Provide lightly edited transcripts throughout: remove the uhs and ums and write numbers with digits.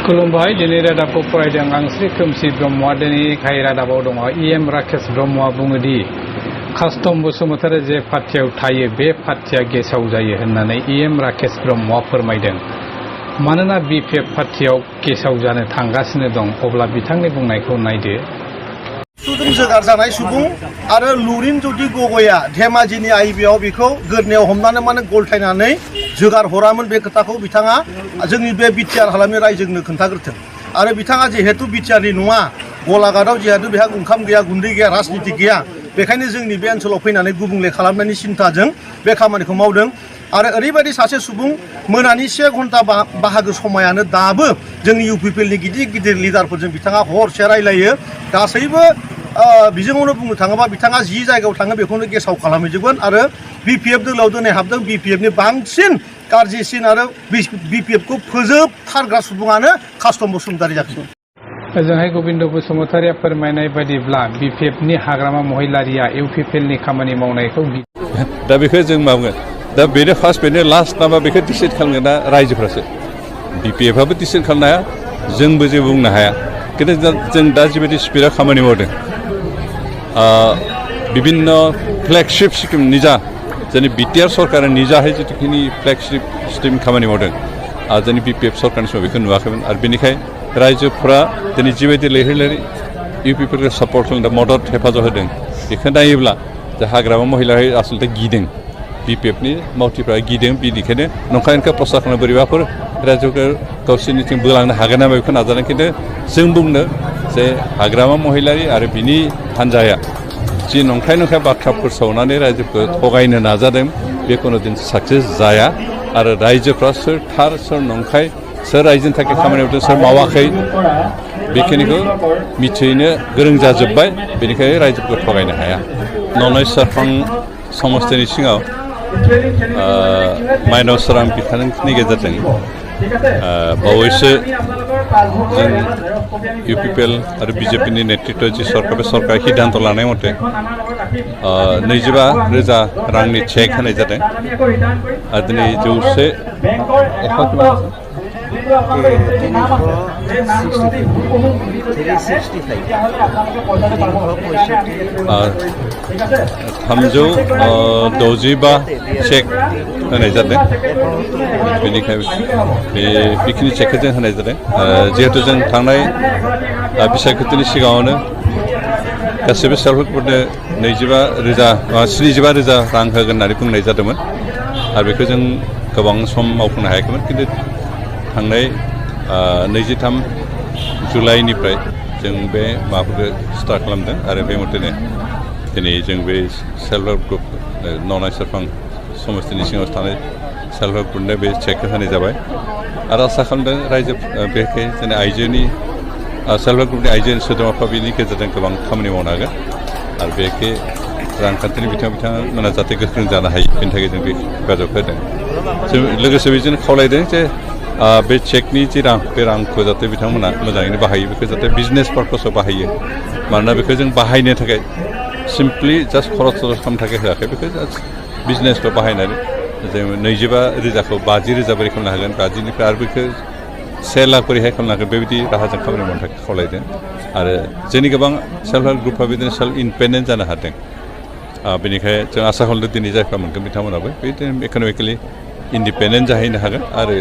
खुलुमबाय दिनै रादाबखौ फरायदों आं श्री खोमसि ब्रह्मआ दिनै खाय रादाबाव दङ राकेश ब्रह्मआ बुङो दि कास्टम बसुमतारी जे पार्टियाव थायो बे पार्टिया गेसाव जायो होननानै राकेश ब्रह्मआ फोरमायदों मानोना BPF पार्टियाव गेसाव जानो थांगासिनो दं अब्ला बिथांनि बुंनायखौ नायदो सुदुं जोगार जानाय सुबुं आरो लुरिन जुदि गगया धेमाजिनि आइबिआव बेखौ गोरनायाव हमनानै माने गलथायनानै जोगार हरामोन बे खोथाखौ बिथाङा जोंनि बे बिटिआर हालामनि रायजोनो खोन्थाग्रोथों आरो बिथाङा जिहेतु बिटिआरनि नङा गलाघाटआव जिहेतु बेहा ओंखाम गैया गुन्दै गैया राजनिति गैया बेखायनो जोंनि बे ओनसोलाव फैनानै गुबुंले खालामनायनि सिन्थाजों बे खामानिखौ मावदों आरो ओरैबायदि सासे सुबुं मोनानि 1 घन्टा बाहागो समायानो दाबो जोंनि UPPLनि गिदिर गिदिर लिडारफोरजों बिथाङा हरसे रायलायो गासैबो बिजोङावनो बुंनो थाङोबा बिथाङा जि जायगायाव थाङो बेखौनो गेसाव खालामहैजोबगोन आरो BPF दोलोआव दिनै हाबदों BPFनि बांसिन गाज्रिसिन आरो BPFखौ फोजोबथारग्रा सुबुङानो कास्टम बसुमतारी जागोन ओजोंहाय गोविन्द बसुमतारीया फोरमायनाय बायदिब्ला BPFनि हाग्रामा महिलारिया UPPLनि खामानि मावनायखौ दा बेखौ जों मावगोन दा बेनो फार्स्ट बेनो लास्ट नामा बेखौ डिसाइड खालामगोन दा रायजोफ्रासो BPFआबो डिसाइड खालामनो हाया जोंबो जेबो बुंनो हाया खिन्थु जों दा जिबायदि स्पिडआव खामानि मावदों विभिन्न फ्लेगशिप स्किम निजा जोंनि BTR सरकारा निजाहै जिथुखिनि फ्लेगशिप स्किम खामानि मावदों जोंनि BPF सरकारनि समाव बेखौ नुवाखैमोन आरो बेनिखायनो रायजोफ्रा दिनै जिबायदि लैहोर लैहोर UPPLखौ सापर्ट खालामदों मदद हेफाजाब होदों बेखौ नायोब्ला जे हाग्रामा महिलारि आसलथे गिदों BPFनि मावथिफ्रा गिदों बेनिखायनो नंखायखौ प्रसार खालामनो बोरैबाफोर रायजोखौ गावसोरनिथिं बोलांनो हागोन नामा बेखौ नाजादों खिन्थु जों बुंनो जे हाग्रामा महिलारि आरो बिनि हान्जाया जि नंखाय बाथ्राफोर सावनानै रायजोखौ थगायनो नाजादों बे कोनो दिन साक्सेस जाया आरो रायजोफ्रा सोर थार सोर नंखाय सोर रायजोनि थाखाय खामानि मावदों सोर मावाखै बेखिनिखौ मिथिनो गोरों जाजोब्बाय बेनिखायनो रायजोफोरखौ थगायनो हाया ननै सारफां समस्तिनि सिङाव माइनाव सोरां बिथांनि गेजेरजों बावैसो जों UPPL आरो BJPनि नेतृत्व जि सरकार बे सरकारा सिद्धान्त लानाय मथे 22,000 रांनि चेक होनाय जादों आरो दिनै 365 चेक होनाय जादों बेनिखायनो बेखिनि चेकखौ जों होनाय जादों जिहेतु जों थांनाय बिसायख'थिनि सिगाङावनो गासैबो सेल्फ हेल्प ग्रुपनो 75,000 रां होगोन होननानै बुंनाय जादोंमोन आरो बेखौ जों गोबां सम मावफुंनो हायाखैमोन खिन्थु थांनाय 23 जुलाइनिफ्राय जों बे माबाफोरखौ स्टार्ट खालामदों आरो बे मथेनो दिनै जों बे सेल्फ हेल्प ग्रुप ननाय सेरफां समस्तिनि सिङाव थानाय सेल्फ हेल्प ग्रुपनो बे चेकखौ होनाय जाबाय आरो आसा खालामदों रायजो बेखै जोंनि आइजोनि सेल्फ हेल्प ग्रुपनि आइजो सोद्रोमाफ्रा बेनि गेजेरजों गोबां खामानि मावनो हागोन आरो बेखै रांखान्थिनि बिथांमोना जाहाथे गोख्रों जानो हायो बेनि थाखाय जों बे हेफाजाब होदों जों लोगोसे बेजोंनो खावलायदों जे बे चेकनि जि रां बे रांखौ जाहाथे बिथांमोना मोजाङैनो बाहायो बेखौ जाहाथे बिजनेस पार्पसाव बाहायो मानोना बेखौ जों बाहायनो थाखाय सिम्पलि जास्ट खरस खालामनो थाखाय होआखै बेखौ जास्ट बिजनेसफ्राव बाहायनानै जों 25,000खौ 50,000 बोरै खालामनो हागोन 50निफ्राय आरो बेखौ 1 लाख बोरैहाय खालामनो हागोन बेबायदि राहाजों खामानि मावनो थाखाय खावलायदों आरो जोंनि गोबां सेल्फ हेल्प ग्रुपआ बिदिनो सेल्फ इन्डिपेन्डेन्ट जानो हादों बेनिखायनो जों आसा खालामदों दिनै जायफ्रा मोनगोन बिथांमोनाबो बिदिनो इक'नमिकेलि इन्डिपेन्डेन्ट जाहैनो हागोन आरो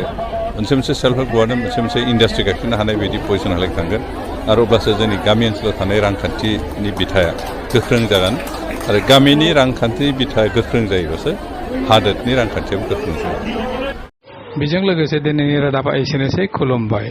मोनसे सेल्फ हेल्प ग्रुपआनो मोनसे इन्डास्ट्रि गायसननो हानाय बायदि पजिसनाव थांगोन आरो अब्लासो जोंनि गामि ओनसोलाव थानाय रांखान्थिनि बिथाया गोख्रों जागोन आरो गामिनि रांखान्थि बिथाया गोख्रों जायोबासो हादोरनि रांखान्थियाबो गोख्रों जागोन। बेजों लोगोसे दिनैनि रादाबा एसेनोसै खुलुमबाय।